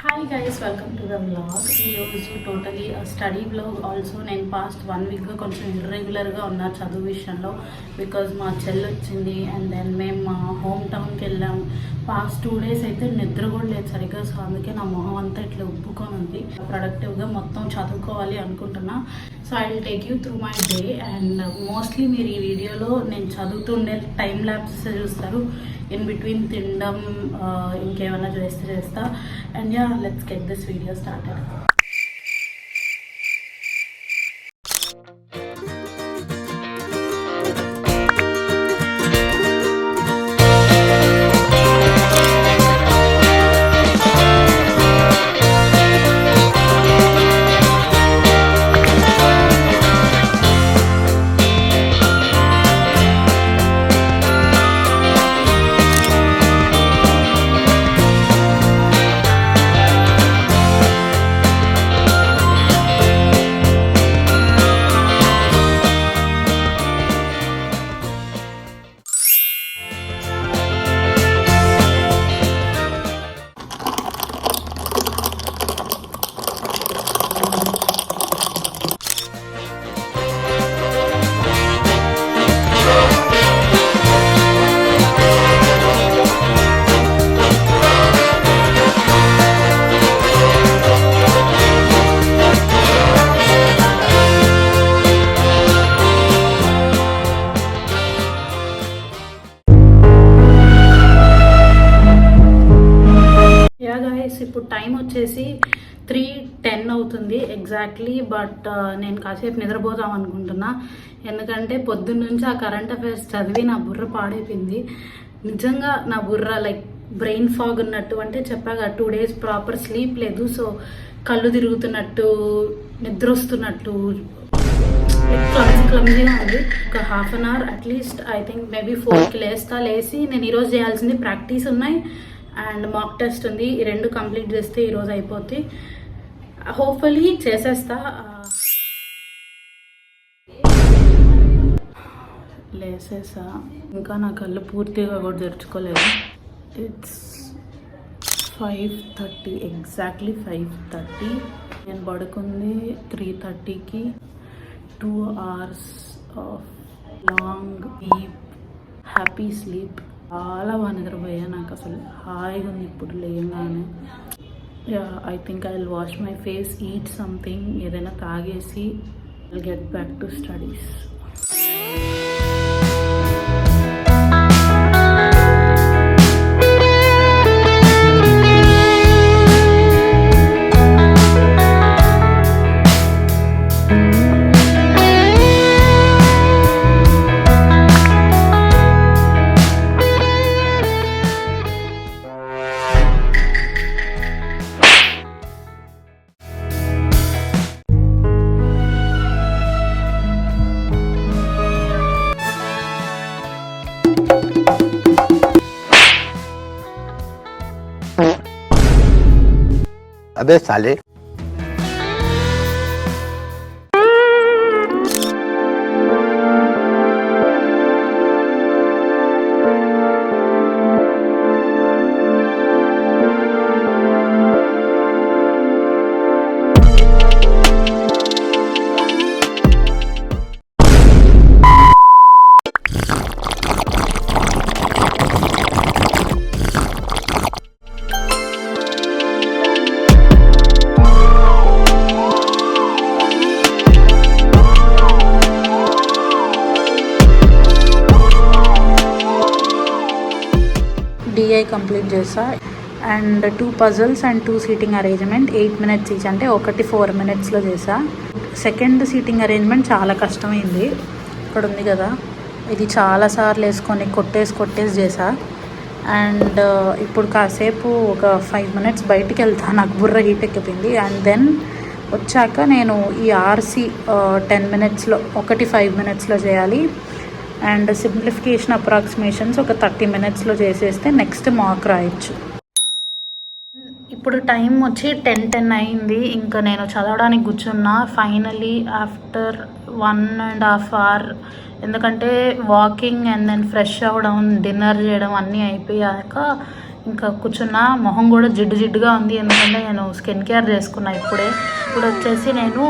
Hi guys, welcome to the vlog. ఈరోజు totally study vlog. Also నేను past 1 వీక్గా కొంచెం ఇర్రెగ్యులర్గా ఉన్నా చదువు విషయంలో. బికాజ్ మా చెల్లి వచ్చింది అండ్ దెన్ మేము మా హోమ్ టౌన్కి వెళ్ళాం. పాస్ట్ 2 డేస్ అయితే నిద్ర కూడా లేదు సరిగ్గా. సో అందుకే నా మొహం అంతా ఇట్లా ఉబ్బుకొని ఉంది. ప్రొడక్టివ్గా మొత్తం చదువుకోవాలి అనుకుంటున్నా. So I will take you through my day. And mostly మీరు ఈ వీడియోలో నేను చదువుతుండే టైం ల్యాప్సెస్ చూస్తారు. ఇన్ బిట్వీన్ తినడం ఇంకేమైనా చేస్తా. And yeah, let's get this video started. ఇప్పుడు టైం వచ్చేసి 3:10 అవుతుంది ఎగ్జాక్ట్లీ. బట్ నేను కాసేపు నిద్రపోదాం అనుకుంటున్నా. ఎందుకంటే పొద్దున్న నుంచి ఆ కరెంట్ అఫైర్స్ చదివి నా బుర్ర పాడైపోయింది. నిజంగా నా బుర్ర లైక్ బ్రెయిన్ ఫాగ్ ఉన్నట్టు. అంటే చెప్పాగా 2 డేస్ ప్రాపర్ స్లీప్ లేదు. సో కళ్ళు తిరుగుతున్నట్టు, నిద్ర వస్తున్నట్టు, క్లమ్జీగా ఉంది. ఒక half an hour at least I think maybe 4కి లేచి నేను ఈరోజు చేయాల్సింది ప్రాక్టీస్ ఉన్నాయి అండ్ మాక్ టెస్ట్ ఉంది. ఈ 2 కంప్లీట్ చేస్తే ఈరోజు అయిపోద్ది. హోప్ఫుల్లీ చేసేస్తా. లేసేసా, ఇంకా నా కళ్ళు పూర్తిగా కూడా తెరుచుకోలేదు. It's 5:30, exactly 5:30. నేను పడుకుంది 3:30కి. 2 hours of long deep happy sleep. చాలా బాగా నిద్రపోయా. నాకు అసలు హాయిగా ఉంది ఇప్పుడు లేయంగానే. Yeah, I think I will wash my face, eat something, ఏదైనా తాగేసి I'll get back to studies. अबे साले। డిఐ కంప్లీట్ చేసా. And 2 puzzles and 2 seating arrangement 8 minutes each. అంటే ఒకటి 4 minutesలో చేసా. సెకండ్ సీటింగ్ అరేంజ్మెంట్ చాలా కష్టమైంది. ఇక్కడ ఉంది కదా, ఇది చాలాసార్లు వేసుకొని కొట్టేసి చేసా. అండ్ ఇప్పుడు కాసేపు ఒక 5 minutes బయటికి వెళ్తా, నాకు బుర్ర హీట్ ఎక్కిపోయింది. అండ్ దెన్ వచ్చాక నేను ఈ ఆర్సీ 10 minutesలో, ఒకటి 5 minutesలో చేయాలి. అండ్ సింప్లిఫికేషన్ అప్రాక్సిమేషన్స్ ఒక 30 minutesలో చేసేస్తే నెక్స్ట్ మార్క్ రాయొచ్చు. ఇప్పుడు టైం వచ్చి 10:10 అయింది. ఇంకా నేను చదవడానికి కూర్చున్నా ఫైనలీ ఆఫ్టర్ 1.5 hour. ఎందుకంటే వాకింగ్ అండ్ దెన్ ఫ్రెష్ అవ్వడం, డిన్నర్ చేయడం అన్నీ అయిపోయాక ఇంకా కూర్చున్న. మొహం కూడా జిడ్డుగా ఉంది, ఎందుకంటే నేను స్కిన్ కేర్ చేసుకున్నా ఇప్పుడే. ఇప్పుడు వచ్చేసి నేను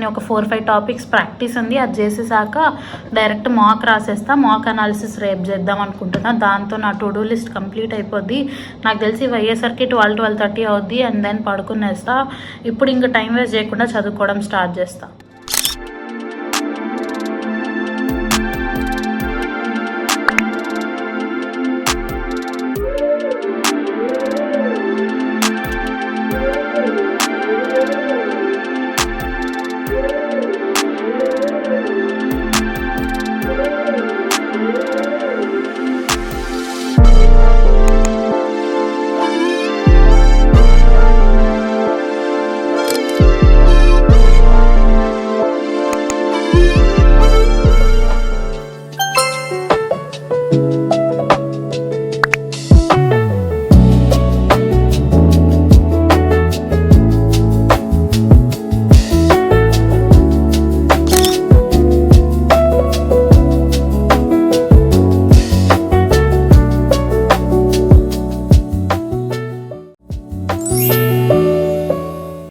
ఒక 4-5 టాపిక్స్ ప్రాక్టీస్ ఉంది, అది చేసేసాక డైరెక్ట్ మాక్ రాసేస్తా. మాక్ అనాలిసిస్ రేపు చేద్దాం అనుకుంటున్నా. దాంతో నా టు డూ లిస్ట్ కంప్లీట్ అయిపోద్ది. నాకు తెలిసి అయ్యేసరికి 12-12:30 అవుద్ది. అండ్ దెన్ పడుకునేస్తా. ఇప్పుడు ఇంకా టైం వేస్ట్ చేయకుండా చదువుకోవడం స్టార్ట్ చేస్తా.